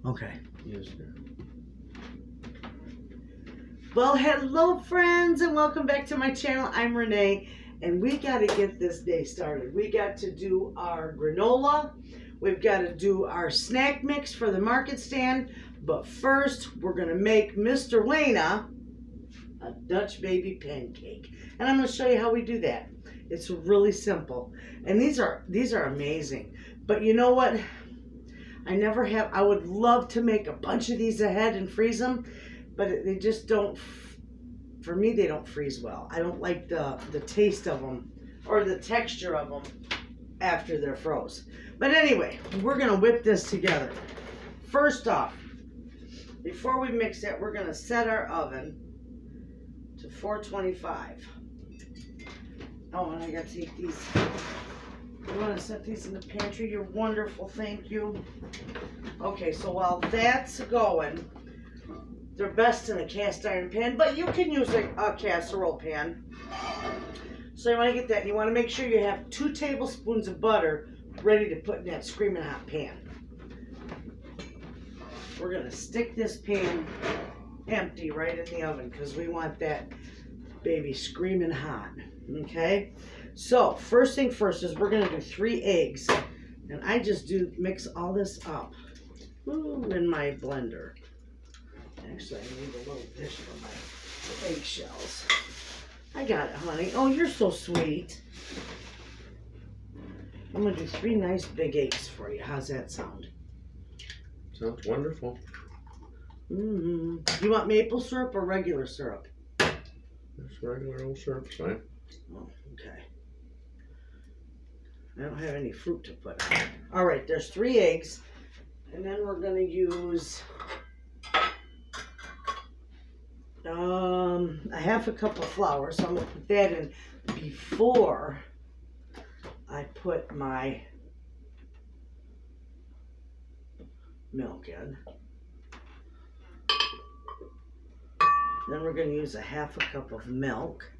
Okay. Yes, sir. Well, hello friends, and welcome back to my channel. I'm Renee, and we got to get this day started. We got to do our granola. We've got to do our snack mix for the market stand. But first, we're going to make Mr. Wayna a Dutch baby pancake. And I'm going to show you how we do that. It's really simple. And these are amazing. But you know what? I would love to make a bunch of these ahead and freeze them, but they just don't, for me, they don't freeze well. I don't like the taste of them or the texture of them after they're froze. But anyway, we're going to whip this together. First off, before we mix it, we're going to set our oven to 425. Oh, and I got to take these. You want to set these in the pantry? You're wonderful, thank you. Okay, so while that's going, they're best in a cast iron pan, but you can use a casserole pan. So you want to get that. You want to make sure you have 2 tablespoons of butter ready to put in that screaming hot pan. We're going to stick this pan empty right in the oven because we want that baby screaming hot. Okay? So, first thing first is we're going to do 3 eggs. And I just mix all this up in my blender. Actually, I need a little dish for my eggshells. I got it, honey. Oh, you're so sweet. I'm going to do 3 nice big eggs for you. How's that sound? Sounds wonderful. Do you want maple syrup or regular syrup? Just regular old syrup, fine. Oh, okay. I don't have any fruit to put on. All right, there's 3 eggs. And then we're going to use a half a cup of flour. So I'm going to put that in before I put my milk in. Then we're going to use a half a cup of milk.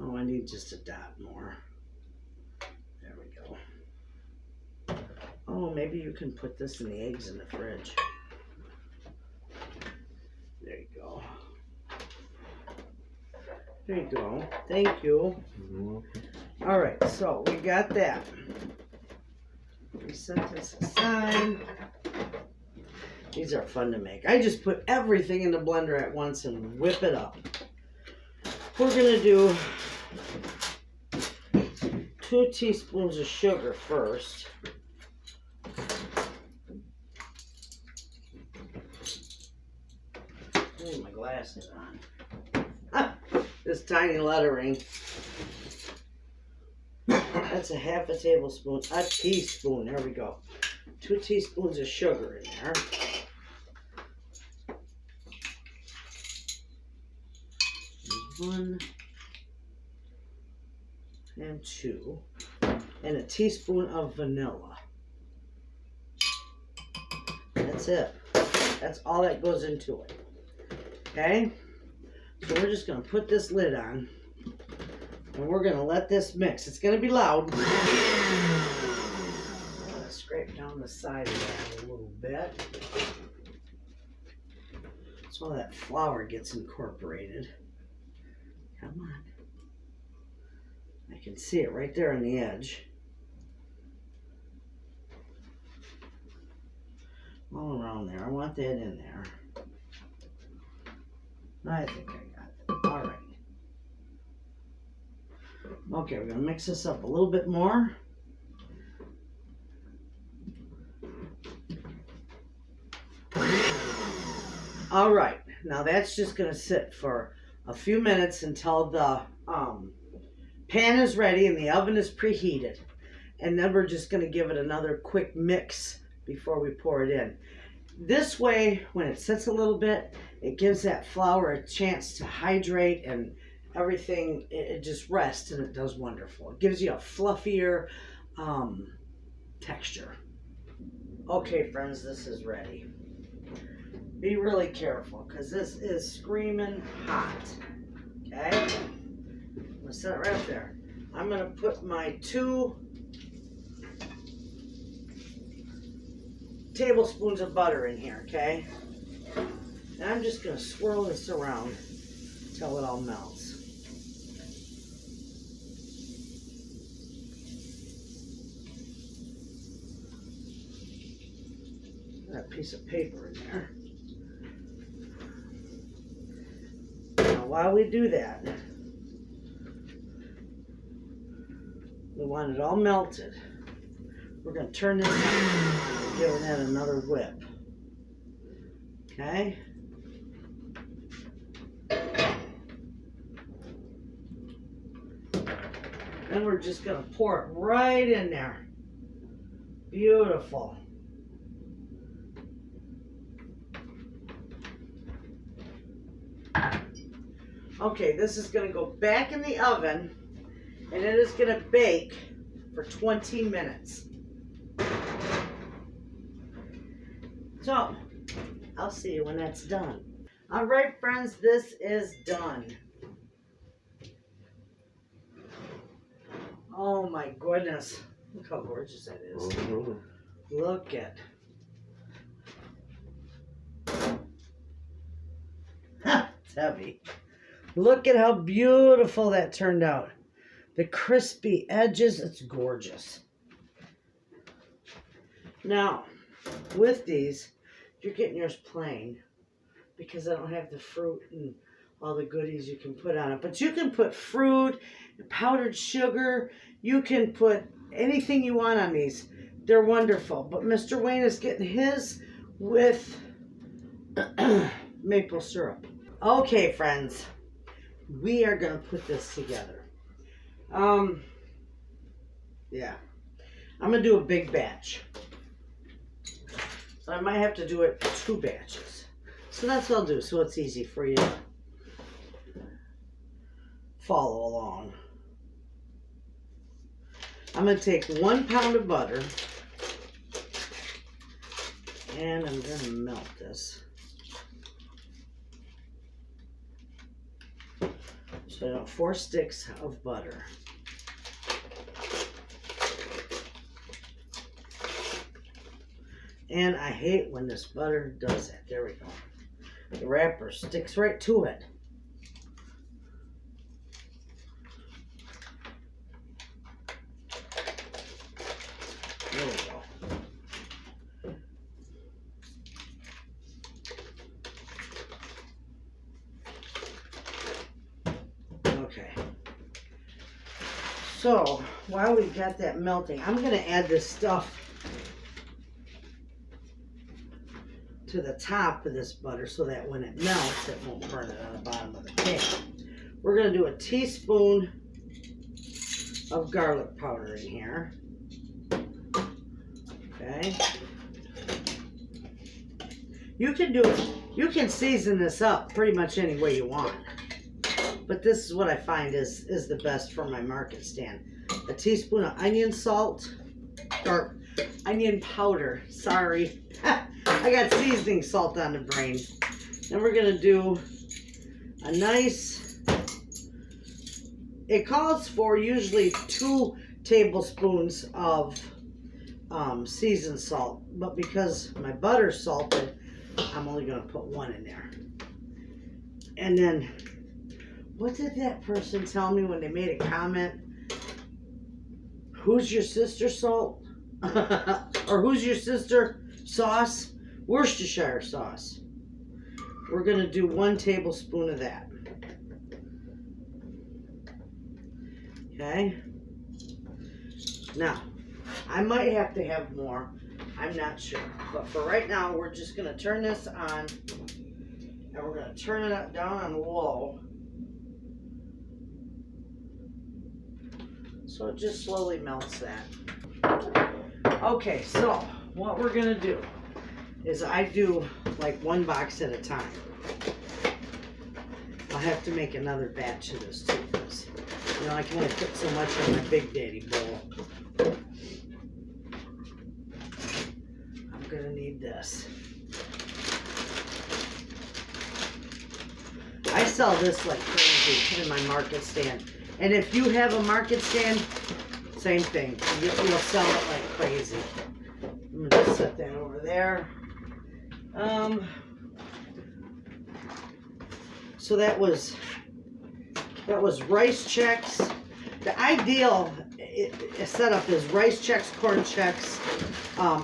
Oh, I need just a dot more. There we go. Oh, maybe you can put this in the eggs in the fridge. There you go. There you go. Thank you. All right, so we got that. We set this aside. These are fun to make. I just put everything in the blender at once and whip it up. We're going to do 2 teaspoons of sugar first. I need my glasses on. This tiny lettering. That's a half a tablespoon, a teaspoon. There we go. 2 teaspoons of sugar in there. There's 1 and 2, and a teaspoon of vanilla. That's it. That's all that goes into it. Okay? So we're just going to put this lid on. And we're going to let this mix. It's going to be loud. I'm going to scrape down the side of that a little bit. So that flour gets incorporated. Come on. I can see it right there on the edge. All around there. I want that in there. I think I got it. All right. Okay, we're going to mix this up a little bit more. All right, now that's just going to sit for a few minutes until the pan is ready and the oven is preheated. And then we're just going to give it another quick mix before we pour it in. This way, when it sits a little bit, it gives that flour a chance to hydrate and everything, it just rests, and it does wonderful. It gives you a fluffier texture. Okay, friends, this is ready. Be really careful because this is screaming hot. Okay? I'm going to set it right up there. I'm going to put my 2 tablespoons of butter in here, okay? And I'm just going to swirl this around until it all melts. That piece of paper in there. Now, while we do that, we want it all melted. We're going to turn this on, give that another whip. Okay? Then we're just going to pour it right in there. Beautiful. Okay, this is going to go back in the oven, and it is going to bake for 20 minutes. So, I'll see you when that's done. All right, friends, this is done. Oh my goodness. Look how gorgeous that is. Mm-hmm. Look at. It's heavy. Look at how beautiful that turned out. The crispy edges, it's gorgeous. Now, with these, you're getting yours plain because I don't have the fruit and all the goodies you can put on it. But you can put fruit, powdered sugar, you can put anything you want on these. They're wonderful. But Mr. Wayne is getting his with maple syrup. Okay, friends. We are going to put this together. Yeah. I'm going to do a big batch. So I might have to do it 2 batches. So that's what I'll do, so it's easy for you to follow along. I'm going to take 1 pound of butter. And I'm going to melt this. So I got 4 sticks of butter. And I hate when this butter does that. There we go. The wrapper sticks right to it. There we go. Okay. So, while we got that melting, I'm going to add this stuff to the top of this butter so that when it melts, it won't burn it on the bottom of the pan. We're going to do a teaspoon of garlic powder in here. Okay. You can season this up pretty much any way you want. But this is what I find is the best for my market stand. A teaspoon of onion salt, or onion powder, sorry. I got seasoning salt on the brain. Then we're going to do a nice, it calls for usually 2 tablespoons of seasoned salt. But because my butter's salted, I'm only going to put 1 in there. And then, what did that person tell me when they made a comment? Who's your sister salt? Or who's your sister sauce? Worcestershire sauce. We're going to do 1 tablespoon of that. Okay. Now, I might have to have more. I'm not sure. But for right now, we're just going to turn this on. And we're going to turn it down on low. So it just slowly melts that. Okay, so what we're going to do is I do like 1 box at a time. I'll have to make another batch of this too, because I can only put so much in my Big Daddy bowl. I'm gonna need this. I sell this like crazy in my market stand. And if you have a market stand, same thing. You'll sell it like crazy. I'm gonna just set that over there. So that was rice Chex. The ideal setup is rice Chex, corn Chex,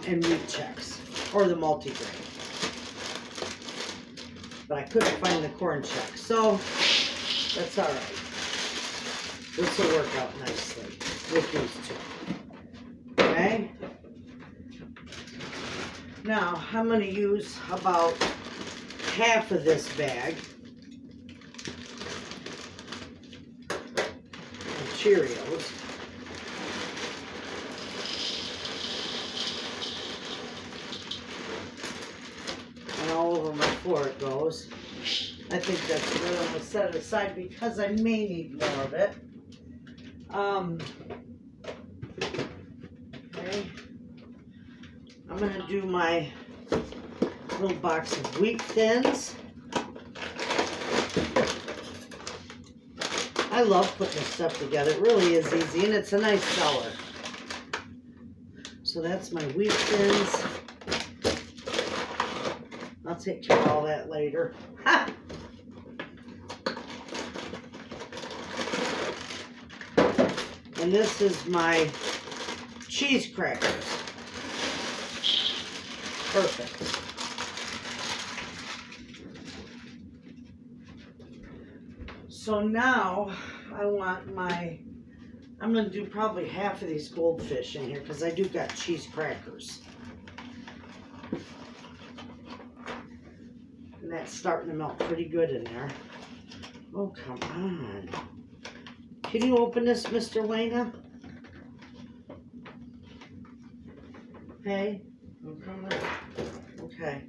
and wheat Chex, or the multigrain. But I couldn't find the corn Chex, so that's all right. This will work out nicely with these two. Okay. Now I'm going to use about half of this bag of Cheerios. And all over my floor it goes. I think that's good. I'm going to set it aside because I may need more of it. Okay. I'm going to do my little box of wheat thins. I love putting this stuff together. It really is easy, and it's a nice seller. So that's my wheat thins. I'll take care of all that later. Ha! And this is my cheese crackers. Perfect. So now I want I'm going to do probably half of these goldfish in here because I do got cheese crackers. And that's starting to melt pretty good in there. Oh, come on. Can you open this, Mr. Wayna? Hey? Oh, come on. Okay.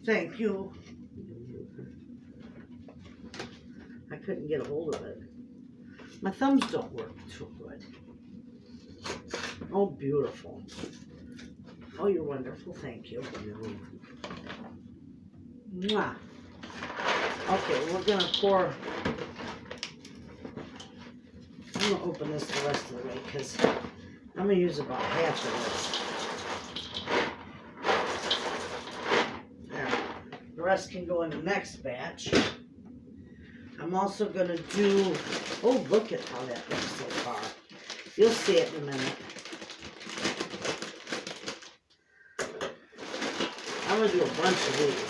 Thank you. I couldn't get a hold of it. My thumbs don't work too good. Oh, beautiful. Oh, you're wonderful. Thank you. Mwah. Okay, we're going to pour. I'm going to open this the rest of the way because I'm going to use about half of this. There. The rest can go in the next batch. I'm also going to do, oh, look at how that looks so far. You'll see it in a minute. I'm going to do a bunch of these.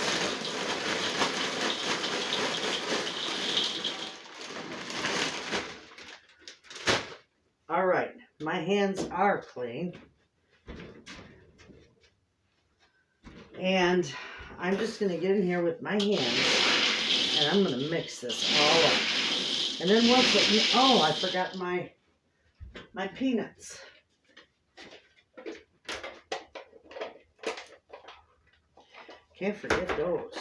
All right, my hands are clean. And I'm just going to get in here with my hands and I'm going to mix this all up. And then once it, oh, I forgot my peanuts. Can't forget those.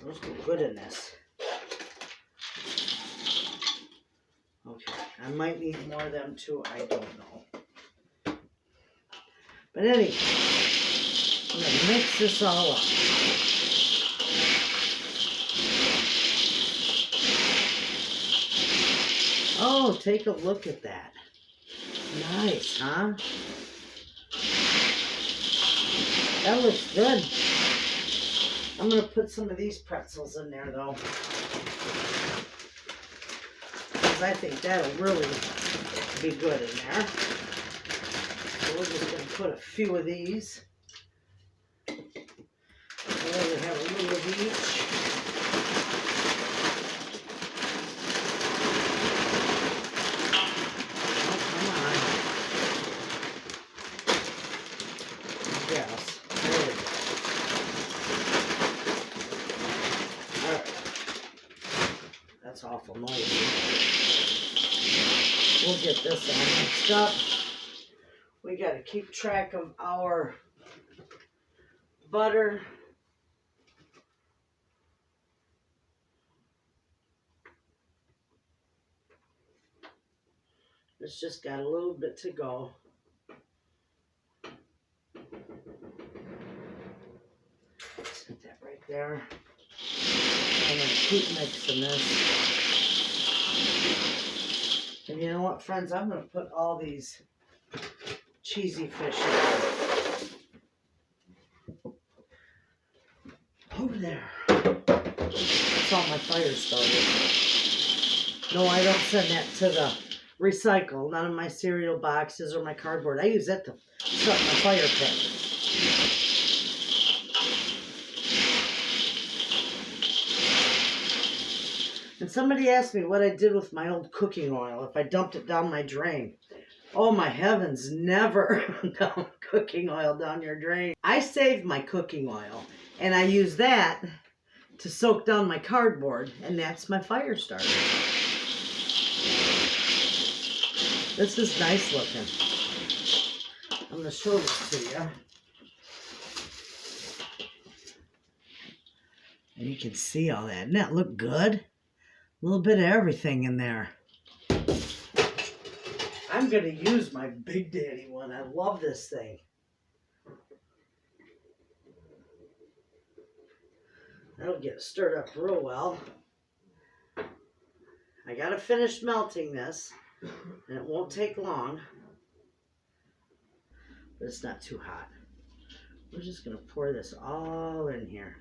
Those go good in this. Okay, I might need more of them too. I don't know. But anyway, I'm going to mix this all up. Oh, take a look at that. Nice, huh? That looks good. I'm going to put some of these pretzels in there, though. Because I think that'll really be good in there. So we're just going to put a few of these. And then we have a little of each. Awful noisy. We'll get this all mixed up. We got to keep track of our butter. It's just got a little bit to go. Set that right there. I'm going to keep mixing this. And you know what, friends? I'm going to put all these cheesy fish in. Over there. That's all my fire started. No, I don't send that to the recycle. None of my cereal boxes or my cardboard. I use that to start my fire pit. And somebody asked me what I did with my old cooking oil, if I dumped it down my drain. Oh my heavens, never dump cooking oil down your drain. I saved my cooking oil, and I use that to soak down my cardboard, and that's my fire starter. This is nice looking. I'm going to show this to you. And you can see all that. Doesn't that look good? A little bit of everything in there. I'm going to use my Big Daddy one. I love this thing. That'll get stirred up real well. I got to finish melting this, and it won't take long. But it's not too hot. We're just going to pour this all in here.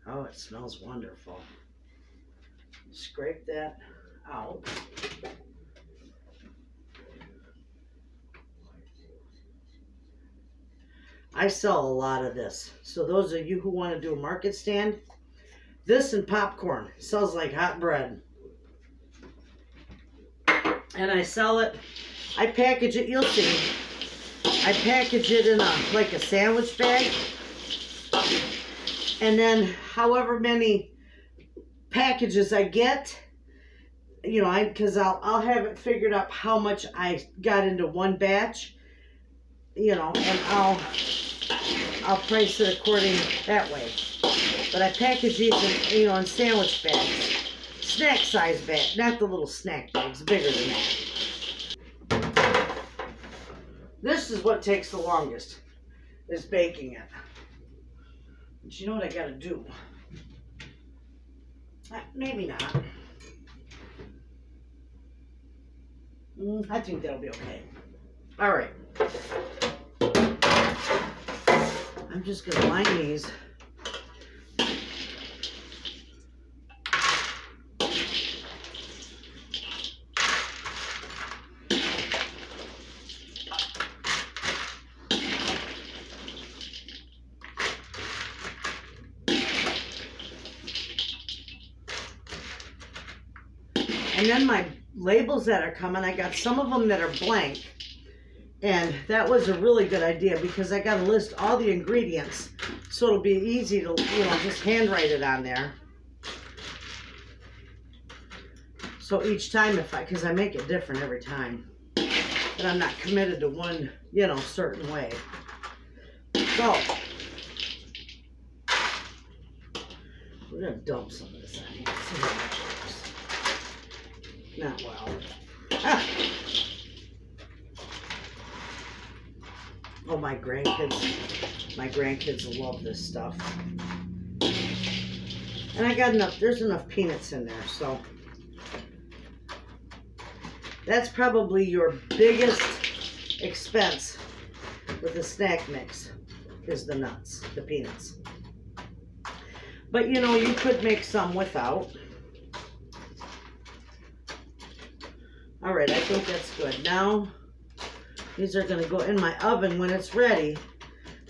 Oh, it smells wonderful. Scrape that out. I sell a lot of this. So those of you who want to do a market stand, this and popcorn sells like hot bread. And I sell it, I package it, you'll see. I package it in like a sandwich bag. And then however many packages I get, you know, because I'll have it figured up how much I got into one batch, you know, and I'll price it according that way. But I package these in, you know, in sandwich bags, snack size bag, not the little snack bags, bigger than that. This is what takes the longest, is baking it. But you know what I gotta do? Maybe not. I think that'll be okay. All right. I'm just gonna line these. And then my labels that are coming, I got some of them that are blank. And that was a really good idea because I got to list all the ingredients. So it'll be easy to, you know, just handwrite it on there. So each time because I make it different every time. And I'm not committed to one, you know, certain way. So, we're going to dump some of this on here. See how much it is. Not well. Ah. Oh, my grandkids love this stuff. And I got enough, there's enough peanuts in there, so. That's probably your biggest expense with the snack mix, is the nuts, the peanuts. But you know, you could make some without. All right, I think that's good. Now, these are going to go in my oven when it's ready.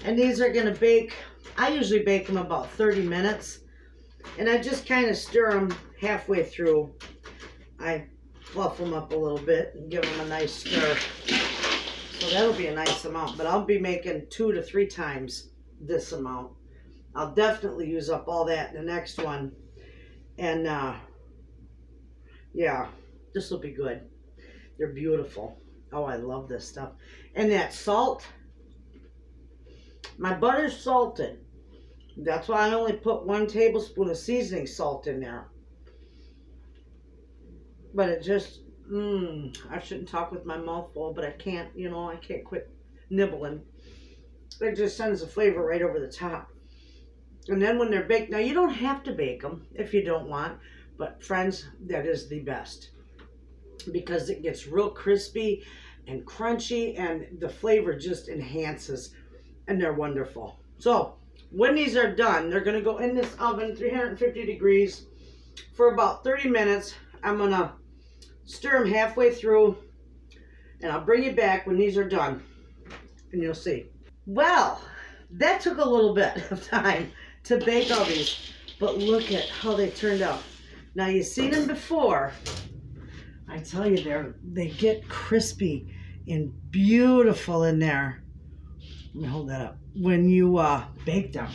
And these are going to bake, I usually bake them about 30 minutes. And I just kind of stir them halfway through. I fluff them up a little bit and give them a nice stir. So that'll be a nice amount. But I'll be making 2 to 3 times this amount. I'll definitely use up all that in the next one. And yeah, this will be good. They're beautiful. Oh, I love this stuff. And that salt, my butter's salted. That's why I only put 1 tablespoon of seasoning salt in there. But it just, I shouldn't talk with my mouth full, but I can't, I can't quit nibbling. It just sends the flavor right over the top. And then when they're baked, now you don't have to bake them if you don't want, but friends, that is the best because it gets real crispy and crunchy and the flavor just enhances and they're wonderful. So when these are done, they're going to go in this oven, 350 degrees for about 30 minutes. I'm going to stir them halfway through and I'll bring you back when these are done and you'll see. Well, that took a little bit of time to bake all these, but look at how they turned out. Now you've seen them before. I tell you, they get crispy and beautiful in there. Let me hold that up. When you bake them,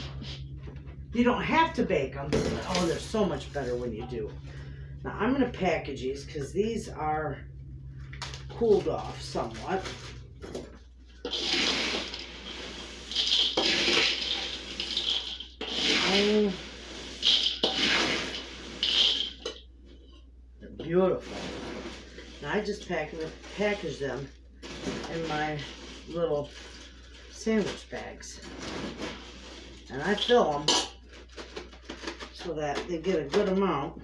you don't have to bake them. But, oh, they're so much better when you do. Now I'm going to package these because these are cooled off somewhat. They're beautiful. Now I just package them in my little sandwich bags. And I fill them so that they get a good amount.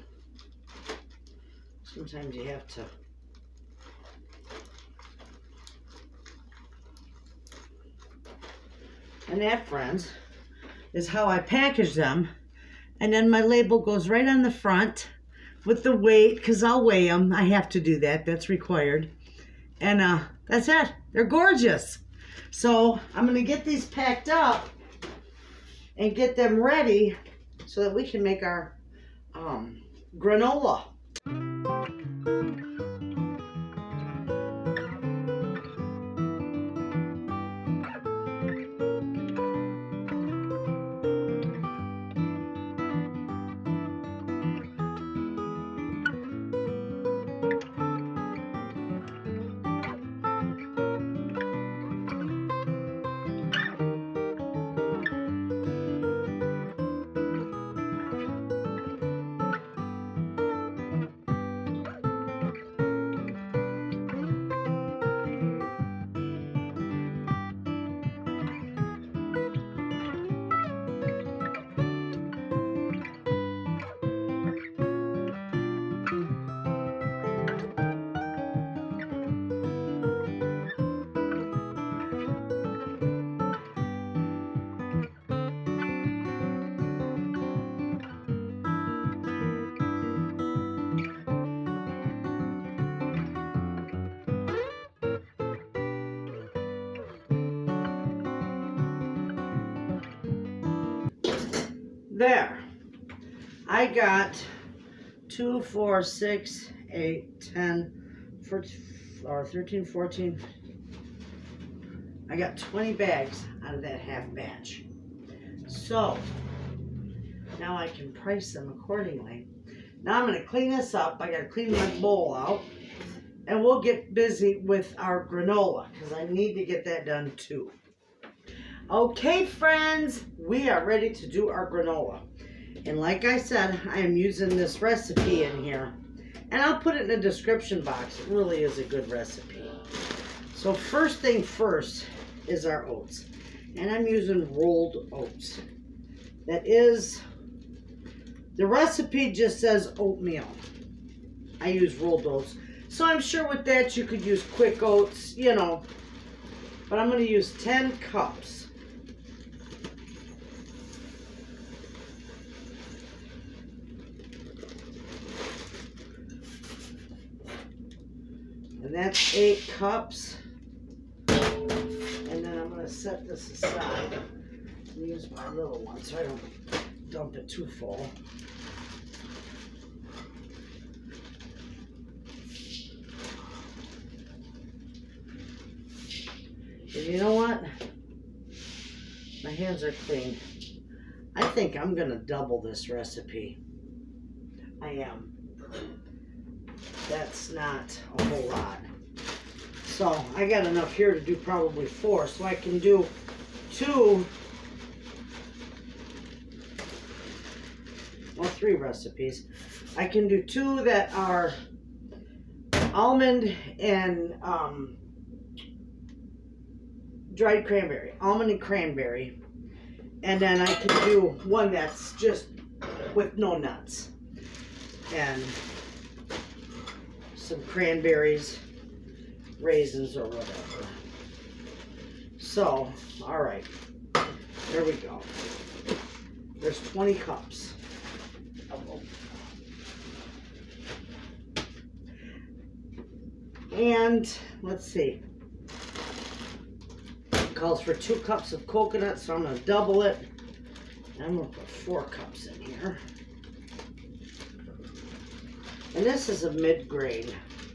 Sometimes you have to. And that, friends, is how I package them. And then my label goes right on the front with the weight, because I'll weigh them. I have to do that. That's required. And that's it. They're gorgeous. So I'm going to get these packed up and get them ready so that we can make our granola. There, I got 2, 4, 6, 8, 10, 13, 14. I got 20 bags out of that half batch. So now I can price them accordingly. Now I'm going to clean this up. I got to clean my bowl out. And we'll get busy with our granola because I need to get that done too. Okay, friends, we are ready to do our granola. And like I said, I am using this recipe in here. And I'll put it in the description box. It really is a good recipe. So first thing first is our oats. And I'm using rolled oats. That is, the recipe just says oatmeal. I use rolled oats. So I'm sure with that you could use quick oats, But I'm going to use 10 cups. And that's 8 cups. And then I'm going to set this aside and use my little one so I don't dump it too full. And you know what? My hands are clean. I think I'm going to double this recipe. I am. That's not a whole lot. So I got enough here to do probably 4. So I can do 2, well, 3 recipes. I can do 2 that are almond and dried cranberry, almond and cranberry, and then I can do one that's just with no nuts, and some cranberries, raisins, or whatever. So, all right, there we go. There's 20 cups of them. And let's see. It calls for 2 cups of coconut, so I'm going to double it. I'm going to put 4 cups in here. And this is a mid-grade,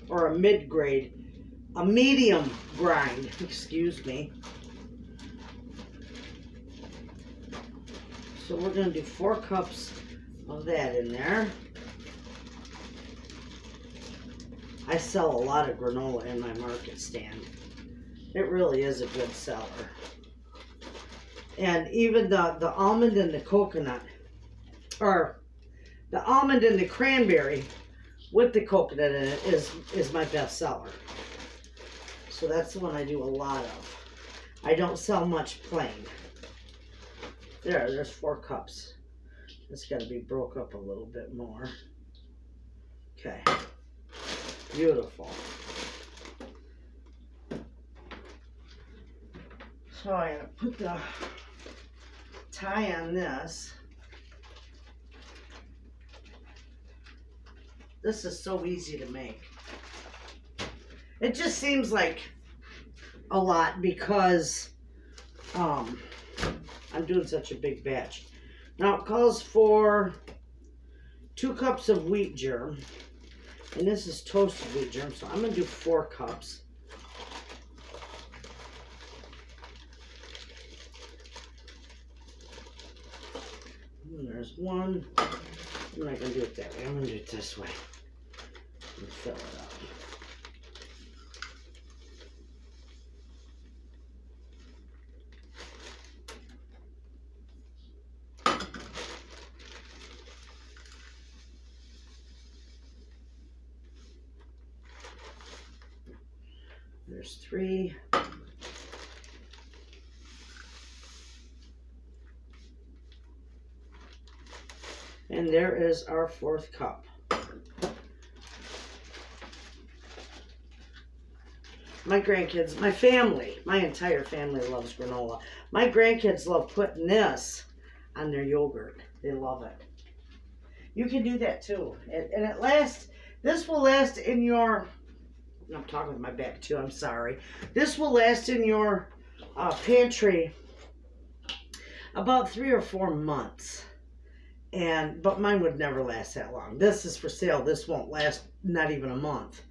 or a medium grind, excuse me. So we're going to do 4 cups of that in there. I sell a lot of granola in my market stand. It really is a good seller. And even the almond and the coconut, or the almond and the cranberry with the coconut in it is my best seller. So that's the one I do a lot of. I don't sell much plain. There's 4 cups. It's got to be broke up a little bit more. Okay. Beautiful. So I'm going to put the tie on this. This is so easy to make. It just seems like a lot because I'm doing such a big batch. Now it calls for 2 cups of wheat germ. And this is toasted wheat germ, so I'm going to do 4 cups. And there's 1. I'm not going to do it that way. I'm going to do it this way. And fill it up. There's 3. And there is our 4th cup. My grandkids, my family, my entire family loves granola. My grandkids love putting this on their yogurt. They love it. You can do that too. And it lasts, this will last in your, I'm talking with my back too, I'm sorry. This will last in your pantry about 3 or 4 months. But mine would never last that long. This is for sale. This won't last not even a month.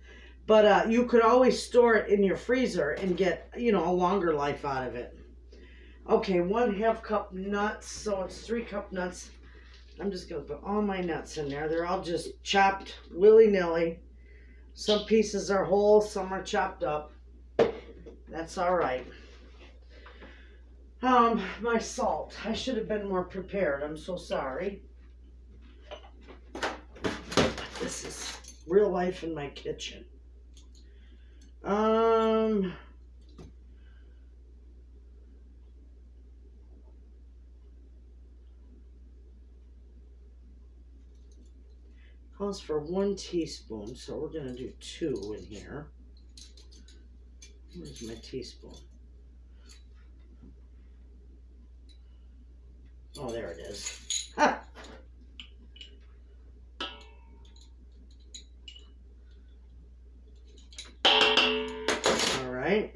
But you could always store it in your freezer and get, a longer life out of it. Okay, 1/2 cup nuts. So it's 3 cup nuts. I'm just going to put all my nuts in there. They're all just chopped willy-nilly. Some pieces are whole, some are chopped up. That's all right. My salt. I should have been more prepared. I'm so sorry. This is real life in my kitchen. Calls for 1 teaspoon, so we're going to do 2 in here. Where's my teaspoon? Oh, there it is. Ha! All right.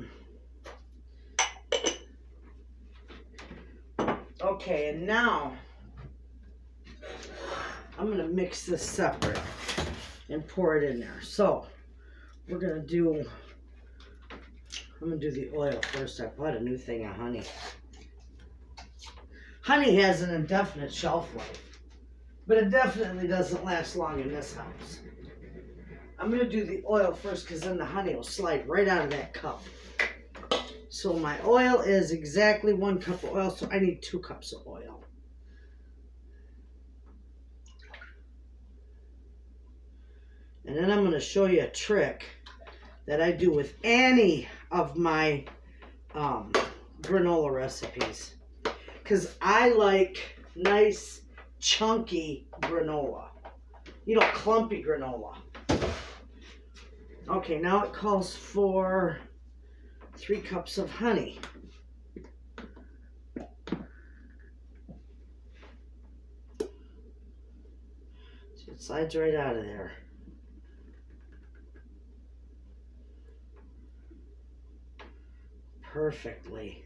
Okay, and now I'm going to mix this separate and pour it in there. So we're going to do, I'm going to do the oil first. I bought a new thing of honey. Honey has an indefinite shelf life, but it definitely doesn't last long in this house. I'm going to do the oil first because then the honey will slide right out of that cup. So my oil is exactly 1 cup of oil, so I need 2 cups of oil. And then I'm going to show you a trick that I do with any of my granola recipes. Because I like nice, chunky granola. You know, clumpy granola. Okay, now it calls for 3 cups of honey. So it slides right out of there. Perfectly.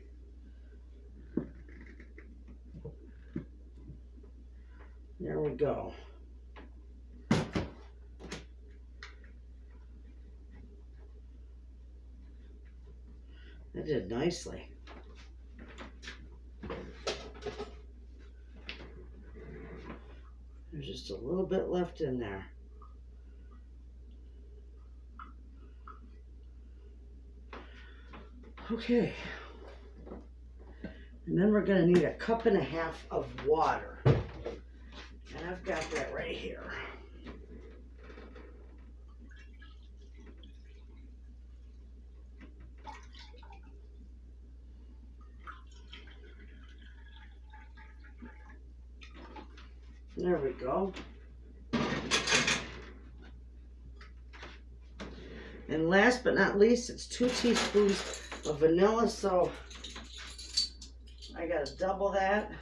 There we go. That did nicely. There's just a little bit left in there. Okay. And then we're going to need 1.5 cups of water. And I've got that right here. There we go. And last but not least, it's 2 teaspoons of vanilla, so I gotta double that.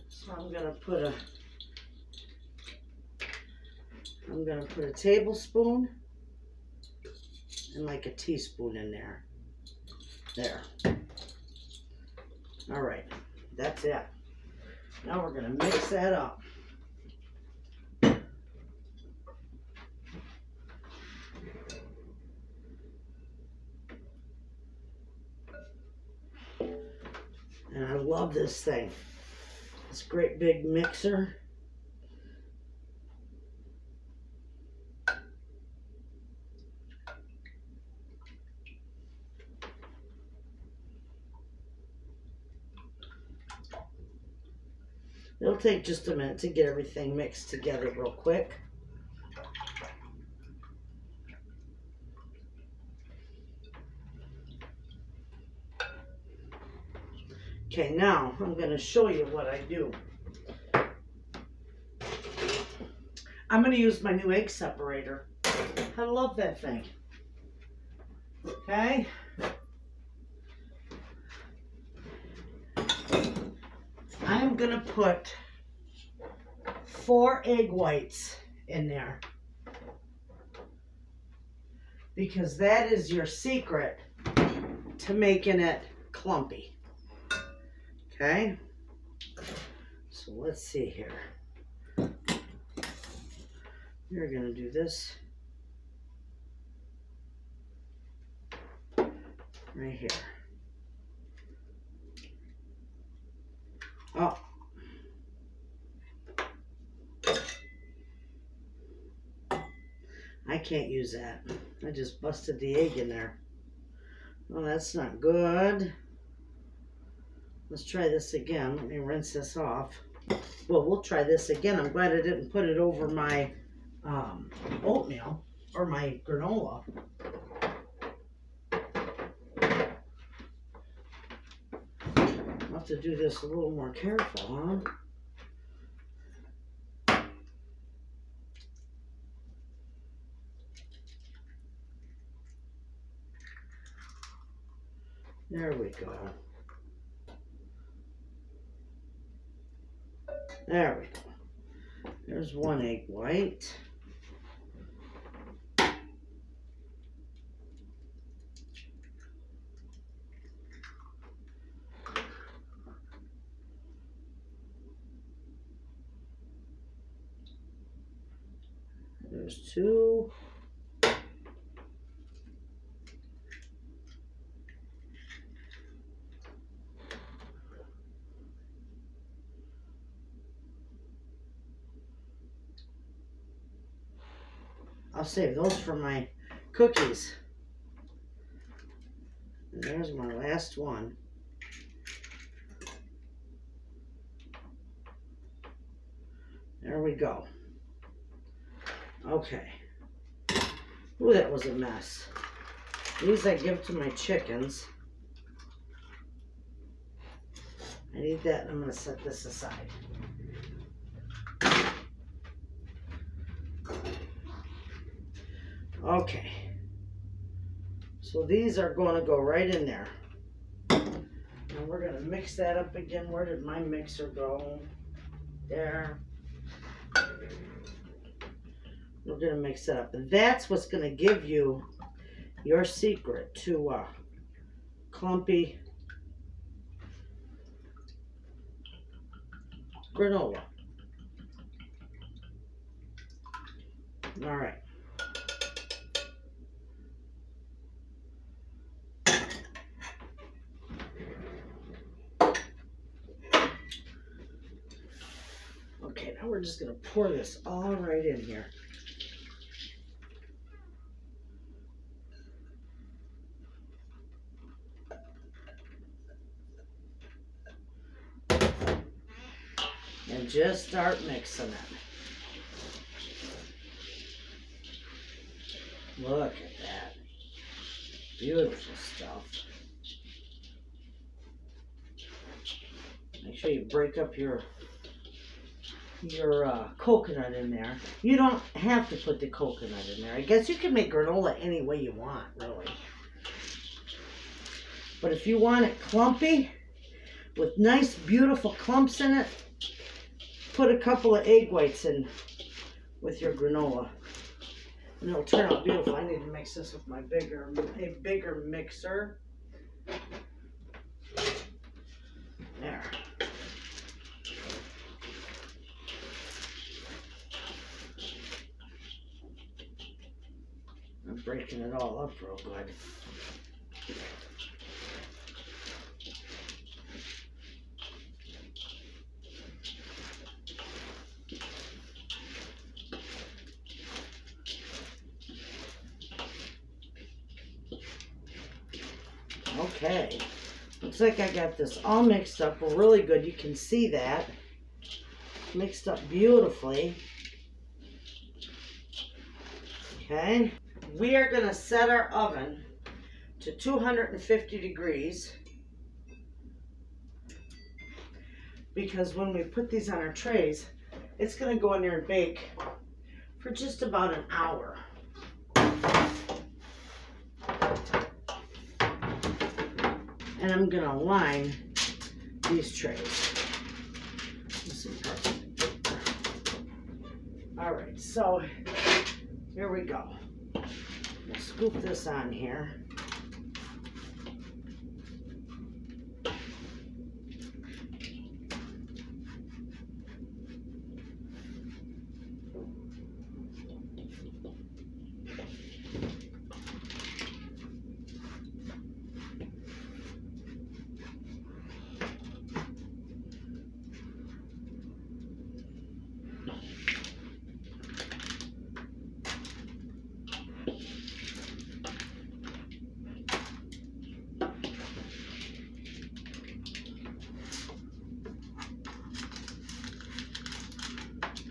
So I'm gonna put a tablespoon and like a teaspoon in there. There. All right, that's it. Now we're gonna mix that up. And I love this thing. This great big mixer. It'll take just a minute to get everything mixed together real quick. Okay, now I'm going to show you what I do. I'm going to use my new egg separator. I love that thing. Okay. I'm going to put 4 egg whites in there. Because that is your secret to making it clumpy. Okay, so let's see here. We're going to do this right here. Oh. I can't use that. I just busted the egg in there. Oh, that's not good. Let's try this again. Let me rinse this off. Well, we'll try this again. I'm glad I didn't put it over my oatmeal or my granola. I'll have to do this a little more careful, huh? There we go. There we go. There's 1 egg white. There's 2. I'll save those for my cookies. And there's my last one. There we go. Okay. Ooh, that was a mess. These I give to my chickens. I need that, and I'm going to set this aside. Okay. So these are going to go right in there. And we're going to mix that up again. Where did my mixer go? There. We're going to mix it up. And that's what's going to give you your secret to clumpy granola. All right. Okay, now we're just going to pour this all right in here. And just start mixing it. Look at that. Beautiful stuff. Make sure you break up your coconut in there. You don't have to put the coconut in there. I guess you can make granola any way you want, really. But if you want it clumpy, with nice, beautiful clumps in it, put a couple of egg whites in with your granola. And it'll turn out beautiful. I need to mix this with my bigger mixer. There. I'm breaking it all up real good. Okay, looks like I got this all mixed up really good. You can see that. Mixed up beautifully. Okay, we are going to set our oven to 250 degrees because when we put these on our trays, it's going to go in there and bake for just about an hour. And I'm going to line these trays. All right, so here we go. We'll scoop this on here.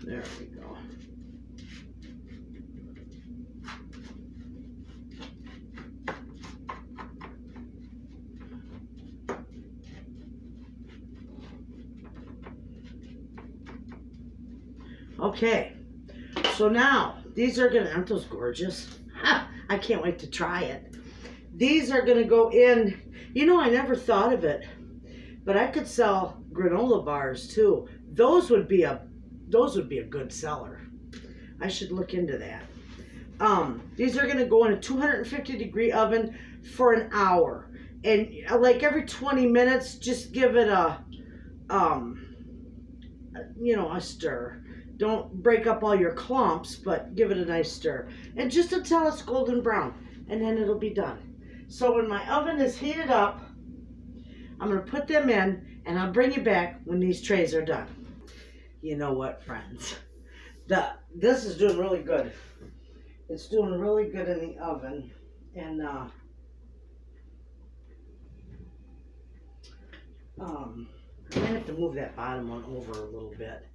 There we go. Okay, so now these are gonna, aren't those gorgeous? Ha, I can't wait to try it. These are gonna go in, you know, I never thought of it, but I could sell granola bars too. Those would be a good seller. I should look into that. These are going to go in a 250 degree oven for an hour. And like every 20 minutes, just give it a stir. Don't break up all your clumps, but give it a nice stir. And just until it's golden brown, and then it'll be done. So when my oven is heated up, I'm going to put them in, and I'll bring you back when these trays are done. You know what, friends? This is doing really good. It's doing really good in the oven. And I might have to move that bottom one over a little bit.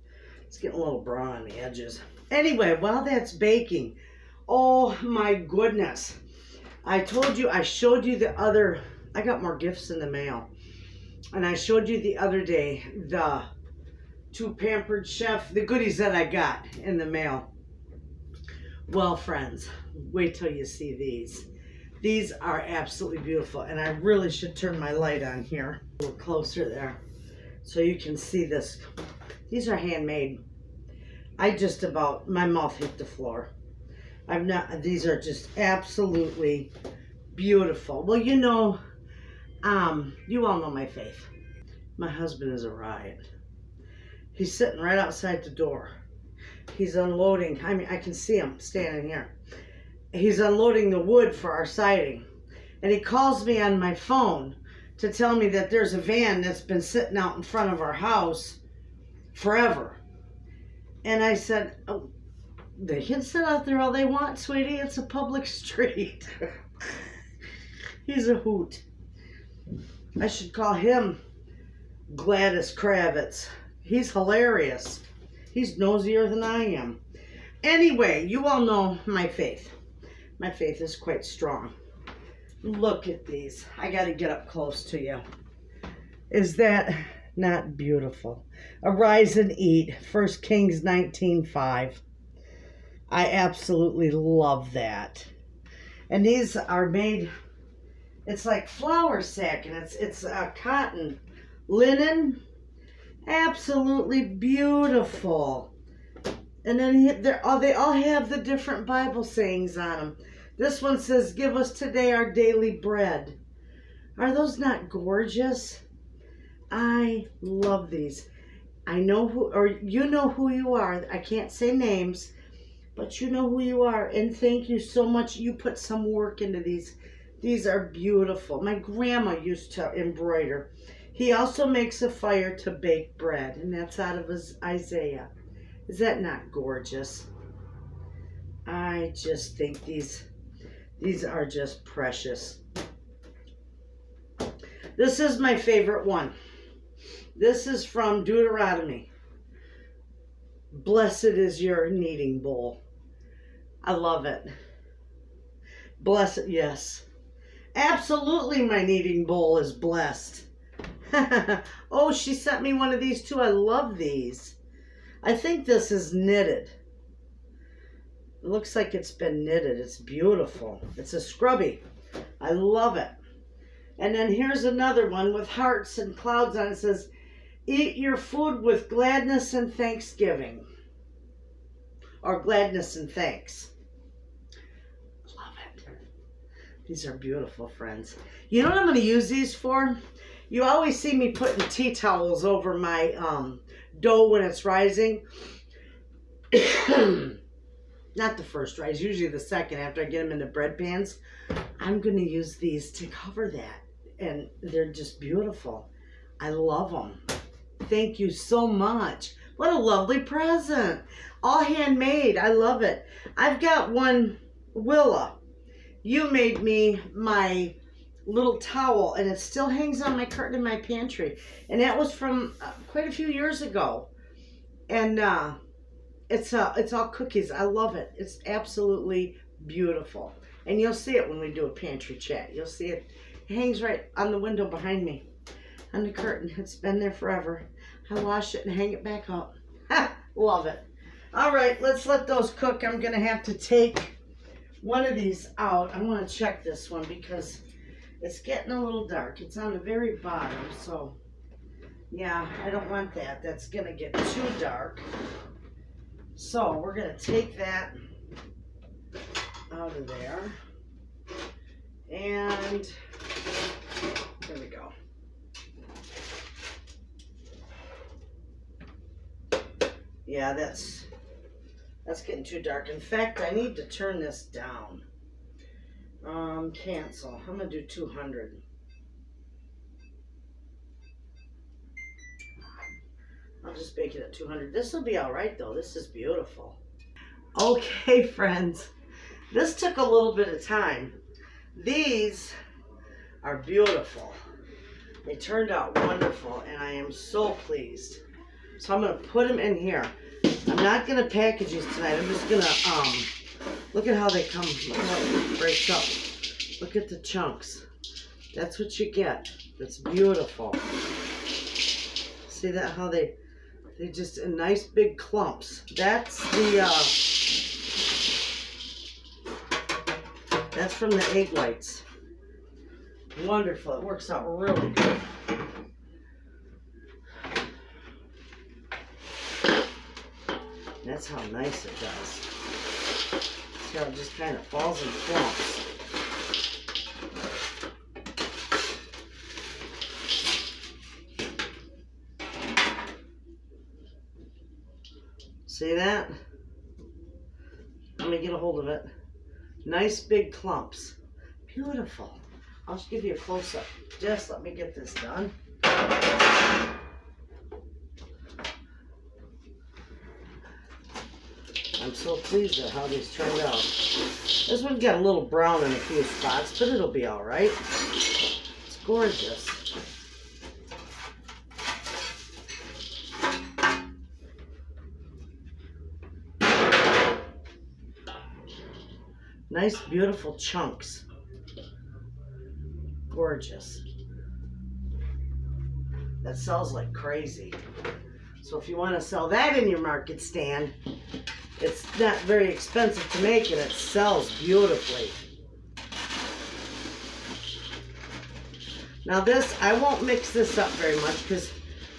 It's getting a little brown on the edges. Anyway, while that's baking, Oh my goodness. I told you, I showed you the other, I got more gifts in the mail. And I showed you the other day the 2 Pampered Chef, the goodies that I got in the mail. Well, friends, wait till you see these. These are absolutely beautiful, and I really should turn my light on here a little closer there so you can see this. These are handmade. I just about, my mouth hit the floor. These are just absolutely beautiful. Well, you know, you all know my faith. My husband is a riot. He's sitting right outside the door. He's unloading. I mean, I can see him standing here. He's unloading the wood for our siding. And he calls me on my phone to tell me that there's a van that's been sitting out in front of our house forever. And I said, oh, they can sit out there all they want, sweetie. It's a public street. He's a hoot. I should call him Gladys Kravitz. He's hilarious. He's nosier than I am. Anyway, you all know my faith. My faith is quite strong. Look at these. I got to get up close to you. Is that not beautiful? Arise and eat. 1 Kings 19:5. I absolutely love that. And these are made, it's like flour sack, and it's cotton, linen. Absolutely beautiful. And then they all have the different Bible sayings on them. This one says, give us today our daily bread. Are those not gorgeous? I love these. I know who, or you know who you are. I can't say names, but you know who you are. And thank you so much. You put some work into these. These are beautiful. My grandma used to embroider. He also makes a fire to bake bread, and that's out of his Isaiah. Is that not gorgeous? I just think these are just precious. This is my favorite one. This is from Deuteronomy. Blessed is your kneading bowl. I love it. Blessed, yes. Absolutely, my kneading bowl is blessed. Oh, she sent me one of these too. I love these. I think this is knitted. It looks like it's been knitted. It's beautiful. It's a scrubby. I love it. And then here's another one with hearts and clouds on it. It says, eat your food with gladness and thanksgiving. Or gladness and thanks. Love it. These are beautiful, friends. You know what I'm going to use these for? You always see me putting tea towels over my dough when it's rising. Not the first rise, usually the second after I get them in the bread pans. I'm going to use these to cover that. And they're just beautiful. I love them. Thank you so much. What a lovely present. All handmade. I love it. I've got one, Willa. You made me my little towel, and it still hangs on my curtain in my pantry. And that was from quite a few years ago. And it's all cookies. I love it. It's absolutely beautiful. And you'll see it when we do a pantry chat. You'll see it. It hangs right on the window behind me, on the curtain. It's been there forever. I wash it and hang it back up. Love it. All right, let's let those cook. I'm going to have to take one of these out. I want to check this one because it's getting a little dark. It's on the very bottom, so yeah, I don't want that. That's going to get too dark. So we're going to take that out of there. And there we go. Yeah, that's getting too dark. In fact, I need to turn this down. Cancel. I'm going to do 200. I'll just bake it at 200. This will be all right, though. This is beautiful. Okay, friends. This took a little bit of time. These are beautiful. They turned out wonderful, and I am so pleased. So I'm going to put them in here. I'm not going to package these tonight. I'm just going to Look at how they come. Look at how it breaks up. Look at the chunks. That's what you get. That's beautiful. See that? How they just in nice big clumps. That's from the egg whites. Wonderful. It works out really good. That's how nice it does. See how it just kind of falls in clumps. See that? Let me get a hold of it. Nice big clumps. Beautiful. I'll just give you a close-up. Just let me get this done. I'm so pleased at how these turned out. This one got a little brown in a few spots, but it'll be all right. It's gorgeous. Nice, beautiful chunks. Gorgeous. That sells like crazy. So if you want to sell that in your market stand, it's not very expensive to make and it sells beautifully. Now this, I won't mix this up very much because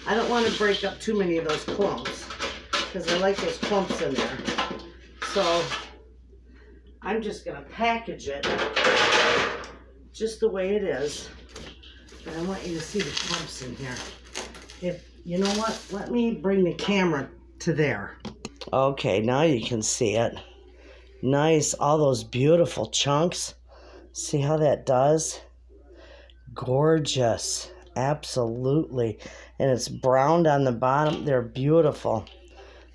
I don't want to break up too many of those clumps because I like those clumps in there. So I'm just going to package it just the way it is. And I want you to see the clumps in here. You know what? Let me bring the camera to there. Okay, now you can see it. Nice, all those beautiful chunks. See how that does? Gorgeous, absolutely. And it's browned on the bottom. They're beautiful.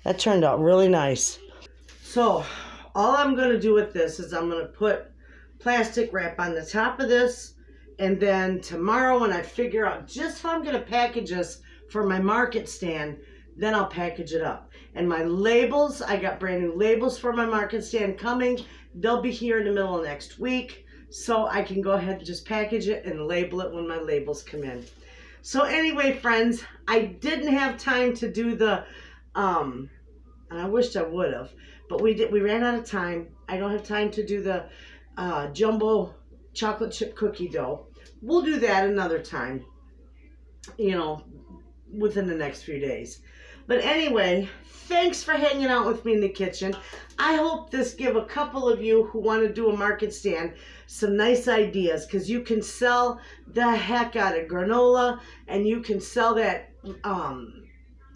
That turned out really nice. So, all I'm going to do with this is I'm going to put plastic wrap on the top of this. And then tomorrow when I figure out just how I'm going to package this for my market stand, then I'll package it up. And my labels, I got brand new labels for my market stand coming. They'll be here in the middle of next week. So I can go ahead and just package it and label it when my labels come in. So anyway, friends, I didn't have time to do the, and I wished I would have, but we ran out of time. I don't have time to do the jumbo chocolate chip cookie dough. We'll do that another time, you know, within the next few days. But anyway, thanks for hanging out with me in the kitchen. I hope this give a couple of you who want to do a market stand some nice ideas, because you can sell the heck out of granola and you can sell that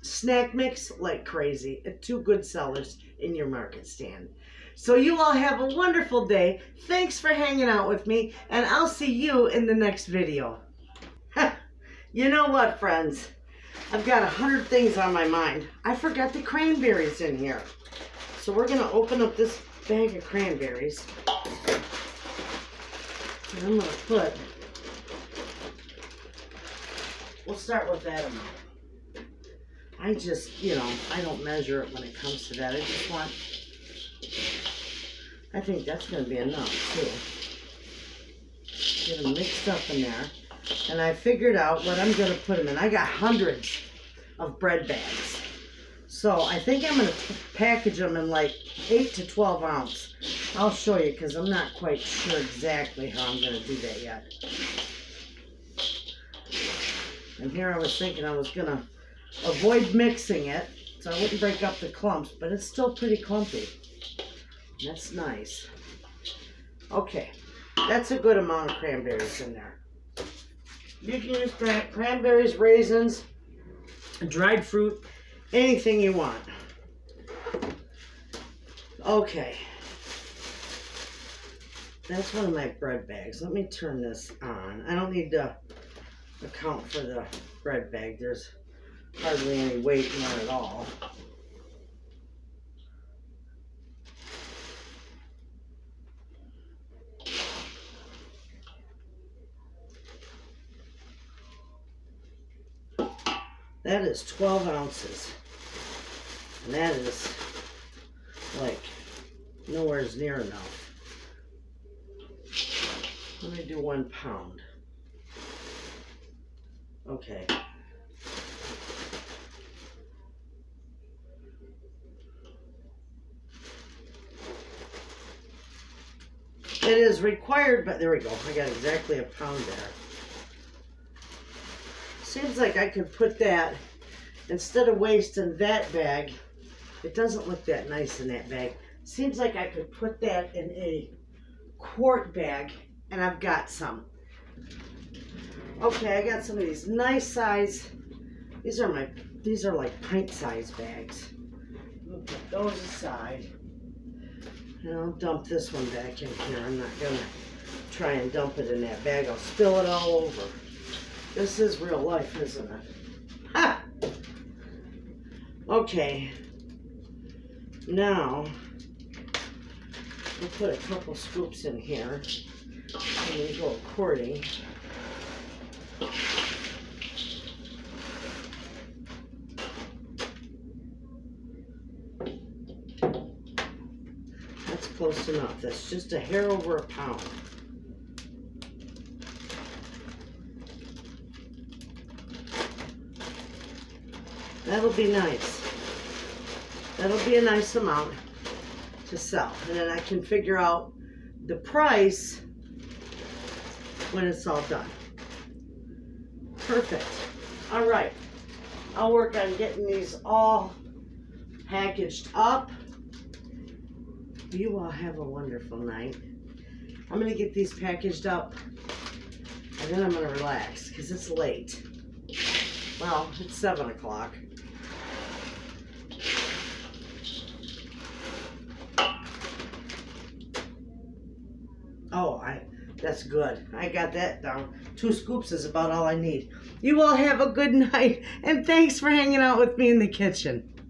snack mix like crazy. Two good sellers in your market stand. So you all have a wonderful day. Thanks for hanging out with me, and I'll see you in the next video. You know what, friends? I've got 100 things on my mind. I forgot the cranberries in here. So we're going to open up this bag of cranberries. And I'm going to we'll start with that amount. I just, you know, I don't measure it when it comes to that. I think that's going to be enough, too. Get them mixed up in there. And I figured out what I'm going to put them in. I got hundreds of bread bags. So I think I'm going to package them in like 8 to 12 ounce. I'll show you because I'm not quite sure exactly how I'm going to do that yet. And here I was thinking I was going to avoid mixing it so I wouldn't break up the clumps, but it's still pretty clumpy. That's nice. Okay, that's a good amount of cranberries in there. You can use cranberries, raisins, dried fruit, anything you want. Okay. That's one of my bread bags. Let me turn this on. I don't need to account for the bread bag. There's hardly any weight in it at all. That is 12 ounces. And that is like nowhere's near enough. Let me do 1 pound. Okay. It is required, but there we go. I got exactly 1 pound there. Seems like I could put that, instead of wasting that bag, it doesn't look that nice in that bag. Seems like I could put that in a quart bag, and I've got some. Okay, I got some of these nice size, these are like pint size bags. We'll put those aside. And I'll dump this one back in here. I'm not gonna try and dump it in that bag. I'll spill it all over. This is real life, isn't it? Ha! Okay. Now, we'll put a couple scoops in here. And we go according. That's close enough. That's just a hair over 1 pound. That'll be nice. That'll be a nice amount to sell. And then I can figure out the price when it's all done. Perfect. All right. I'll work on getting these all packaged up. You all have a wonderful night. I'm going to get these packaged up, and then I'm going to relax because it's late. Well, it's 7 o'clock. Oh, that's good. I got that down. 2 scoops is about all I need. You all have a good night, and thanks for hanging out with me in the kitchen.